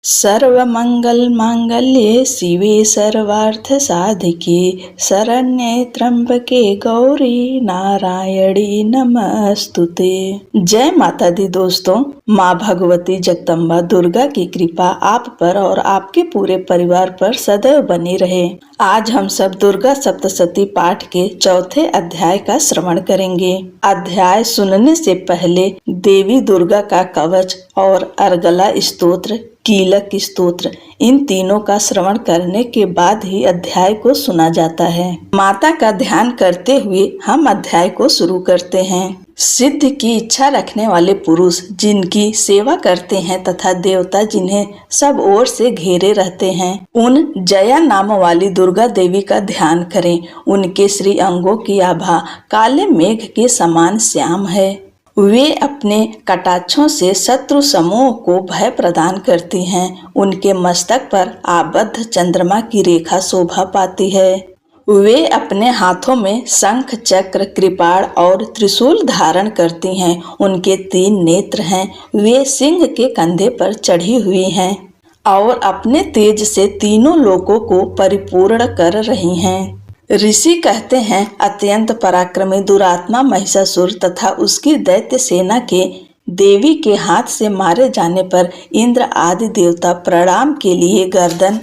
सर्वमंगल मांगल्ये शिवे सर्वार्थ साधिके शरण्ये त्र्यंबके गौरी नारायणी नमस्तुते। जय माता दी दोस्तों, माँ भगवती जगदम्बा दुर्गा की कृपा आप पर और आपके पूरे परिवार पर सदैव बनी रहे। आज हम सब दुर्गा सप्तशती पाठ के चौथे अध्याय का श्रवण करेंगे। अध्याय सुनने से पहले देवी दुर्गा का कवच और अर्गला स्तोत्र, कीलक स्तोत्र, इन तीनों का श्रवण करने के बाद ही अध्याय को सुना जाता है। माता का ध्यान करते हुए हम अध्याय को शुरू करते हैं। सिद्धि की इच्छा रखने वाले पुरुष जिनकी सेवा करते हैं तथा देवता जिन्हें सब ओर से घेरे रहते हैं, उन जया नाम वाली दुर्गा देवी का ध्यान करें। उनके श्री अंगों की आभा काले मेघ के समान श्याम है। वे अपने कटाक्षों से शत्रु समूह को भय प्रदान करती हैं। उनके मस्तक पर आबद्ध चंद्रमा की रेखा शोभा पाती है। वे अपने हाथों में शंख, चक्र, कृपाण और त्रिशूल धारण करती हैं। उनके 3 नेत्र हैं। वे सिंह के कंधे पर चढ़ी हुई हैं और अपने तेज से तीनों लोकों को परिपूर्ण कर रही हैं। ऋषि कहते हैं, अत्यंत पराक्रमी दुरात्मा महिषासुर तथा उसकी दैत्य सेना के देवी के हाथ से मारे जाने पर इंद्र आदि देवता प्रणाम के लिए गर्दन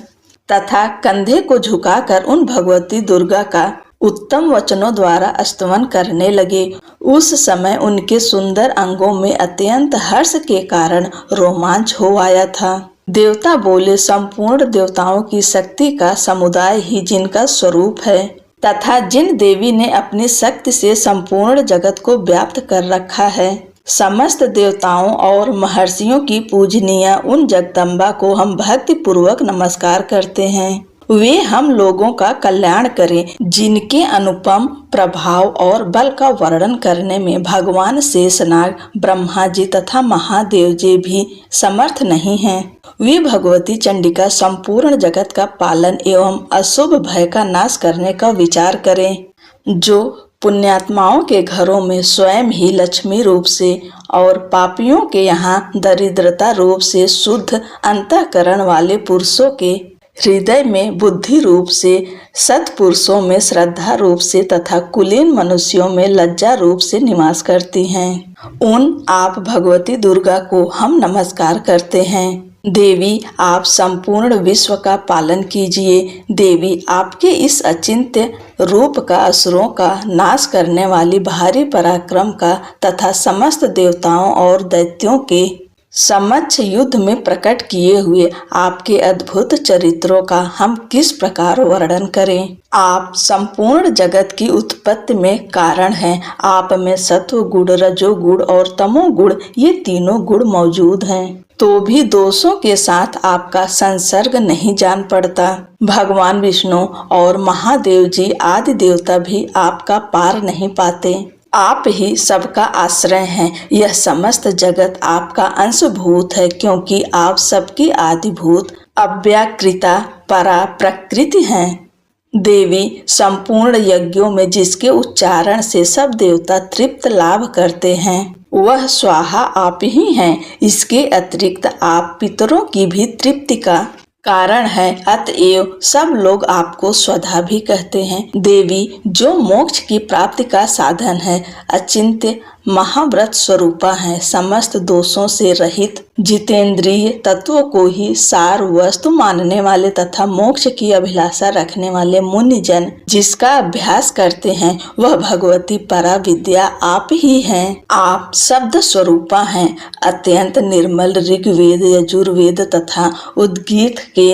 तथा कंधे को झुकाकर उन भगवती दुर्गा का उत्तम वचनों द्वारा स्तवन करने लगे। उस समय उनके सुंदर अंगों में अत्यंत हर्ष के कारण रोमांच हो आया था। देवता बोले, संपूर्ण देवताओं की शक्ति का समुदाय ही जिनका स्वरूप है तथा जिन देवी ने अपनी शक्ति से संपूर्ण जगत को व्याप्त कर रखा है, समस्त देवताओं और महर्षियों की पूजनीय उन जगदम्बा को हम भक्ति पूर्वक नमस्कार करते हैं। वे हम लोगों का कल्याण करें। जिनके अनुपम प्रभाव और बल का वर्णन करने में भगवान शेषनाग, ब्रह्मा जी तथा महादेव जी भी समर्थ नहीं हैं। वे भगवती चंडिका संपूर्ण जगत का पालन एवं अशुभ भय का नाश करने का विचार करें। जो पुण्यात्माओं के घरों में स्वयं ही लक्ष्मी रूप से और पापियों के यहाँ दरिद्रता रूप से शुद्ध अंतःकरण वाले पुरुषों के हृदय में बुद्धि रूप से, सत्पुरुषों में श्रद्धा रूप से तथा कुलीन मनुष्यों में लज्जा रूप से निवास करती हैं, उन आप भगवती दुर्गा को हम नमस्कार करते हैं। देवी, आप संपूर्ण विश्व का पालन कीजिए। देवी, आपके इस अचिंत्य रूप का असुरों का नाश करने वाली भारी पराक्रम का तथा समस्त देवताओं और दैत्यों के समक्ष युद्ध में प्रकट किए हुए आपके अद्भुत चरित्रों का हम किस प्रकार वर्णन करें। आप संपूर्ण जगत की उत्पत्ति में कारण हैं। आप में सत्व गुण, रजोगुण और तमोगुण, ये तीनों गुण मौजूद हैं, तो भी दोषों के साथ आपका संसर्ग नहीं जान पड़ता। भगवान विष्णु और महादेव जी आदि देवता भी आपका पार नहीं पाते। आप ही सबका आश्रय हैं। यह समस्त जगत आपका अंशभूत है, क्योंकि आप सबकी आदिभूत अव्याकृता परा प्रकृति हैं। देवी, संपूर्ण यज्ञों में जिसके उच्चारण से सब देवता तृप्त लाभ करते हैं, वह स्वाहा आप ही हैं। इसके अतिरिक्त आप पितरों की भी तृप्ति का कारण है, अतएव सब लोग आपको स्वधा भी कहते हैं। देवी, जो मोक्ष की प्राप्ति का साधन है, अचिंत्य महाव्रत स्वरूपा है, समस्त दोषों से रहित जितेंद्रिय तत्वों को ही सार वस्तु मानने वाले तथा मोक्ष की अभिलाषा रखने वाले मुनिजन जिसका अभ्यास करते हैं, वह भगवती परा विद्या आप ही हैं। आप शब्द स्वरूपा हैं। अत्यंत निर्मल ऋग्वेद, यजुर्वेद तथा उद्गीत के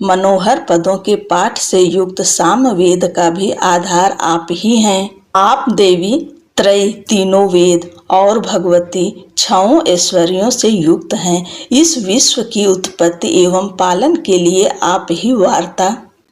मनोहर पदों के पाठ से युक्त सामवेद का भी आधार आप ही हैं। आप देवी त्रय, तीनों वेद और भगवती 6 ऐश्वर्यों से युक्त हैं। इस विश्व की उत्पत्ति एवं पालन के लिए आप ही वार्ता,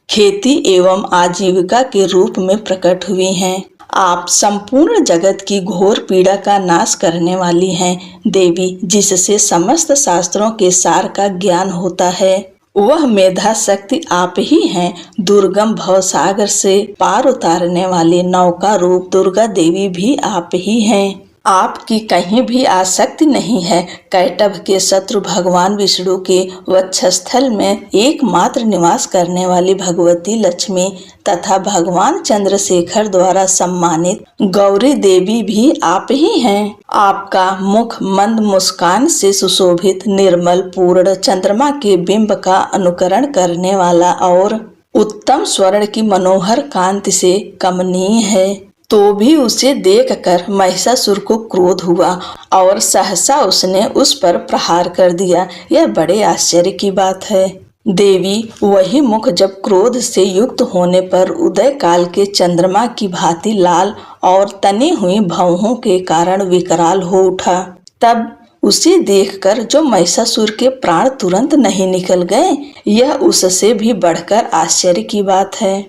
खेती एवं आजीविका के रूप में प्रकट हुई हैं। आप संपूर्ण जगत की घोर पीड़ा का नाश करने वाली हैं। देवी, जिससे समस्त शास्त्रों के सार का ज्ञान होता है, वह मेधा शक्ति आप ही हैं। दुर्गम भवसागर से पार उतारने वाले नौका रूप दुर्गा देवी भी आप ही हैं। आपकी कहीं भी आसक्ति नहीं है। कैटभ के शत्रु भगवान विष्णु के वक्षस्थल में एकमात्र निवास करने वाली भगवती लक्ष्मी तथा भगवान चंद्रशेखर द्वारा सम्मानित गौरी देवी भी आप ही हैं। आपका मुख मंद मुस्कान से सुशोभित निर्मल पूर्ण चंद्रमा के बिंब का अनुकरण करने वाला और उत्तम स्वर्ण की मनोहर कांति से कमनीय है। तो भी उसे देखकर महिषासुर को क्रोध हुआ और सहसा उसने उस पर प्रहार कर दिया। यह बड़े आश्चर्य की बात है। देवी वही मुख जब क्रोध से युक्त होने पर उदय काल के चंद्रमा की भांति लाल और तनी हुई भौहों के कारण विकराल हो उठा। तब उसे देखकर जो महिषासुर के प्राण तुरंत नहीं निकल गए, यह उससे भी बढ़कर आश्चर्य की बात है,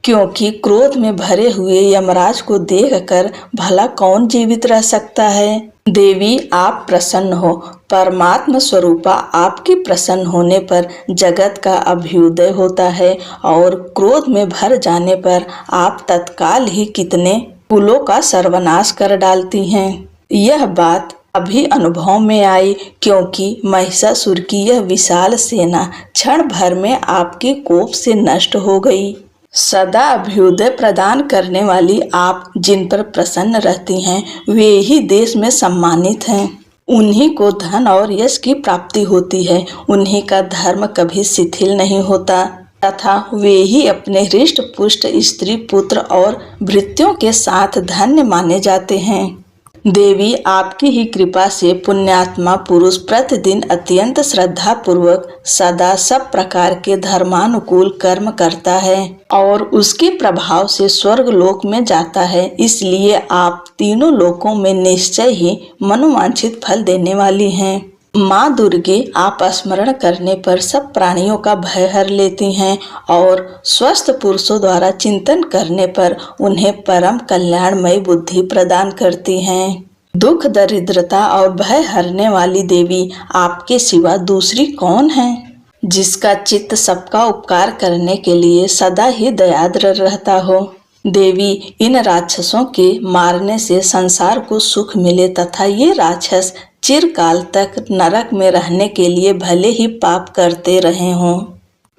क्योंकि क्रोध में भरे हुए यमराज को देखकर भला कौन जीवित रह सकता है। देवी आप प्रसन्न हो। परमात्मा स्वरूपा आपके प्रसन्न होने पर जगत का अभ्युदय होता है और क्रोध में भर जाने पर आप तत्काल ही कितने कुलों का सर्वनाश कर डालती हैं। यह बात अभी अनुभव में आई, क्योंकि महिषासुर की यह विशाल सेना क्षण भर में आपके कोप से नष्ट हो गई। सदा अभ्युदय प्रदान करने वाली आप जिन पर प्रसन्न रहती हैं, वे ही देश में सम्मानित हैं। उन्हीं को धन और यश की प्राप्ति होती है। उन्हीं का धर्म कभी शिथिल नहीं होता तथा वे ही अपने हृष्ट पुष्ट स्त्री पुत्र और भृत्यों के साथ धन्य माने जाते हैं। देवी आपकी ही कृपा से पुण्यात्मा पुरुष प्रतिदिन अत्यंत श्रद्धा पूर्वक सदा सब प्रकार के धर्मानुकूल कर्म करता है और उसके प्रभाव से स्वर्ग लोक में जाता है। इसलिए आप तीनों लोकों में निश्चय ही मनोवांछित फल देने वाली हैं। माँ दुर्गे आप स्मरण करने पर सब प्राणियों का भय हर लेती हैं और स्वस्थ पुरुषों द्वारा चिंतन करने पर उन्हें परम कल्याणमयी बुद्धि प्रदान करती हैं। दुख दरिद्रता और भय हरने वाली देवी आपके सिवा दूसरी कौन है, जिसका चित्त सबका उपकार करने के लिए सदा ही दयाद्र रहता हो। देवी इन राक्षसों के मारने से संसार को सुख मिले तथा ये राक्षस चिरकाल तक नरक में रहने के लिए भले ही पाप करते रहे हों।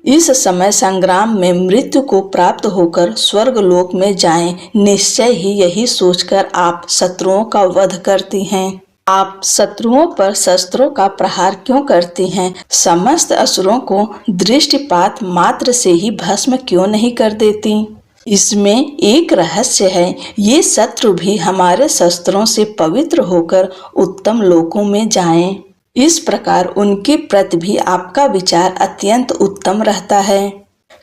इस समय संग्राम में मृत्यु को प्राप्त होकर स्वर्ग लोक में जाएं, निश्चय ही यही सोचकर आप शत्रुओं का वध करती हैं। आप शत्रुओं पर शस्त्रों का प्रहार क्यों करती हैं? समस्त असुरों को दृष्टिपात मात्र से ही भस्म क्यों नहीं कर देती? इसमें एक रहस्य है। ये शत्रु भी हमारे शस्त्रों से पवित्र होकर उत्तम लोकों में जाएं। इस प्रकार उनके प्रति भी आपका विचार अत्यंत उत्तम रहता है।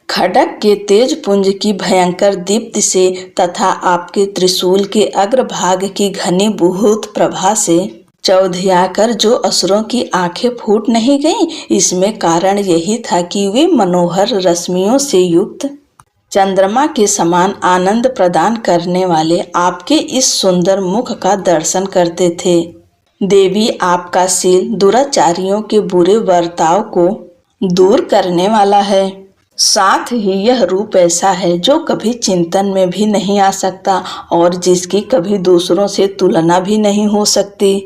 खड्ग के तेज पुंज की भयंकर दीप्ति से तथा आपके त्रिशूल के अग्रभाग की घनीभूत प्रभा से चौधियाकर जो असुरों की आंखें फूट नहीं गईं, इसमें कारण यही था कि वे मनोहर रश्मियों से युक्त चंद्रमा के समान आनंद प्रदान करने वाले आपके इस सुंदर मुख का दर्शन करते थे। देवी आपका शील दुराचारियों के बुरे बर्ताव को दूर करने वाला है। साथ ही यह रूप ऐसा है जो कभी चिंतन में भी नहीं आ सकता और जिसकी कभी दूसरों से तुलना भी नहीं हो सकती,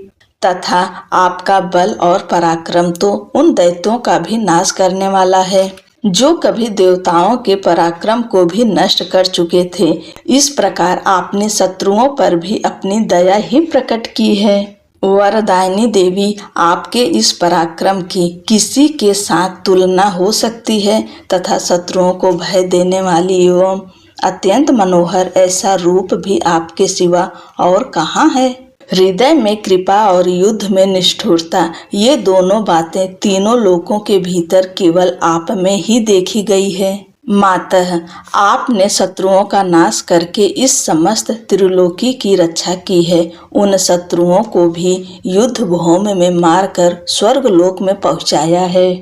तथा आपका बल और पराक्रम तो उन दैत्यों का भी नाश करने वाला है जो कभी देवताओं के पराक्रम को भी नष्ट कर चुके थे। इस प्रकार आपने शत्रुओं पर भी अपनी दया ही प्रकट की है। वरदायिनी देवी, आपके इस पराक्रम की किसी के साथ तुलना हो सकती है तथा शत्रुओं को भय देने वाली एवं अत्यंत मनोहर ऐसा रूप भी आपके सिवा और कहाँ है। हृदय में कृपा और युद्ध में निष्ठुरता, ये दोनों बातें तीनों लोकों के भीतर केवल आप में ही देखी गई है। मातः आपने शत्रुओं का नाश करके इस समस्त त्रिलोकी की रक्षा की है। उन शत्रुओं को भी युद्ध भूमि में मारकर स्वर्ग लोक में पहुंचाया है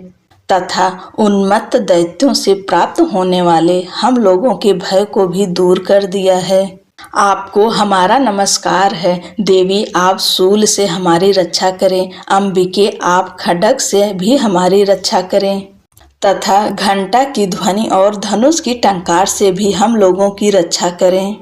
तथा उन्मत्त दैत्यों से प्राप्त होने वाले हम लोगों के भय को भी दूर कर दिया है। आपको हमारा नमस्कार है। देवी आप शूल से हमारी रक्षा करें। अंबिके आप खड्ग से भी हमारी रक्षा करें तथा घंटा की ध्वनि और धनुष की टंकार से भी हम लोगों की रक्षा करें।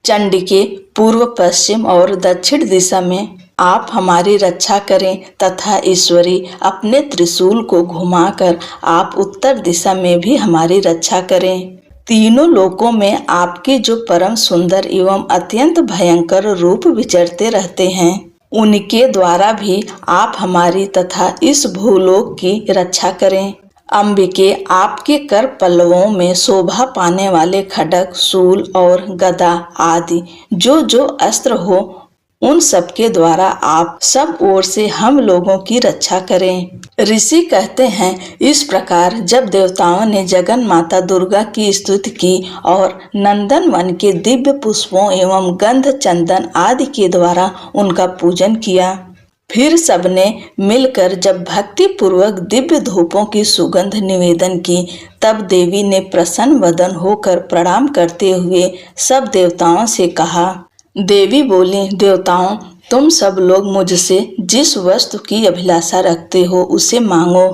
चंडी के पूर्व, पश्चिम और दक्षिण दिशा में आप हमारी रक्षा करें तथा ईश्वरी अपने त्रिशूल को घुमाकर आप उत्तर दिशा में भी हमारी रक्षा करें। तीनों लोकों में आपके जो परम सुंदर एवं अत्यंत भयंकर रूप विचरते रहते हैं, उनके द्वारा भी आप हमारी तथा इस भूलोक की रक्षा करें। अंबिके, आपके कर पल्लवों में शोभा पाने वाले खड्ग, शूल और गदा आदि जो जो अस्त्र हो, उन सब के द्वारा आप सब ओर से हम लोगों की रक्षा करें। ऋषि कहते हैं, इस प्रकार जब देवताओं ने जगन माता दुर्गा की स्तुति की और नंदन वन के दिव्य पुष्पों एवं गंध, चंदन आदि के द्वारा उनका पूजन किया, फिर सबने मिलकर जब भक्ति पूर्वक दिव्य धूपों की सुगंध निवेदन की, तब देवी ने प्रसन्न वदन होकर प्रणाम करते हुए सब देवताओं से कहा। देवी बोली, देवताओं, तुम सब लोग मुझसे जिस वस्तु की अभिलाषा रखते हो उसे मांगो।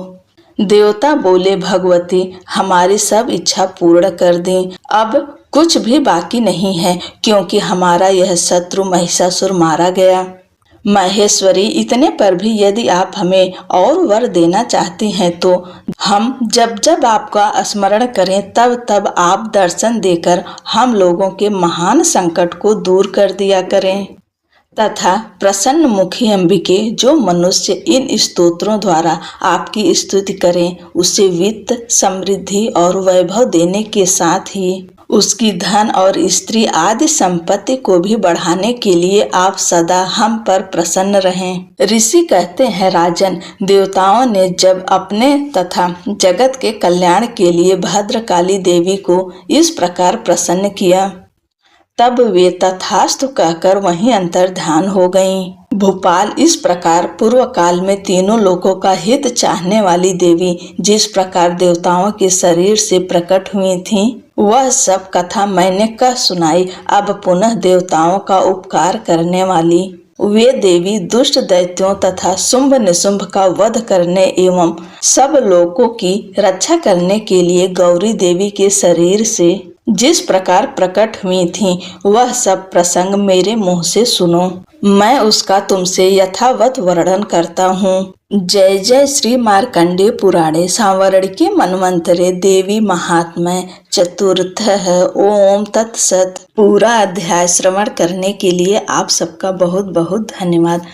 देवता बोले, भगवती, हमारी सब इच्छा पूर्ण कर दें। अब कुछ भी बाकी नहीं है, क्योंकि हमारा यह शत्रु महिषासुर मारा गया। महेश्वरी, इतने पर भी यदि आप हमें और वर देना चाहती हैं तो हम जब जब आपका स्मरण करें तब तब आप दर्शन देकर हम लोगों के महान संकट को दूर कर दिया करें तथा प्रसन्न मुखी अंबिके, जो मनुष्य इन स्तोत्रों द्वारा आपकी स्तुति करें उसे वित्त, समृद्धि और वैभव देने के साथ ही उसकी धन और स्त्री आदि संपत्ति को भी बढ़ाने के लिए आप सदा हम पर प्रसन्न रहें। ऋषि कहते हैं, राजन, देवताओं ने जब अपने तथा जगत के कल्याण के लिए भद्रकाली देवी को इस प्रकार प्रसन्न किया, तब वे तथास्तु कहकर वहीं अंतर्ध्यान हो गईं। भोपाल, इस प्रकार पूर्व काल में तीनों लोकों का हित चाहने वाली देवी जिस प्रकार देवताओं के शरीर से प्रकट हुई थीं, वह सब कथा मैंने कह सुनाई। अब पुनः देवताओं का उपकार करने वाली वे देवी दुष्ट दैत्यों तथा शुंभ निशुंभ का वध करने एवं सब लोकों की रक्षा करने के लिए गौरी देवी के शरीर से जिस प्रकार प्रकट हुई थीं, वह सब प्रसंग मेरे मुंह से सुनो। मैं उसका तुमसे यथावत वर्णन करता हूँ। जय जय श्री मार्कंडेय पुराणे सांवरणिके मन्वंतरे देवी महात्म्य चतुर्थ ओम तत्सत। पूरा अध्याय श्रवण करने के लिए आप सबका बहुत बहुत धन्यवाद।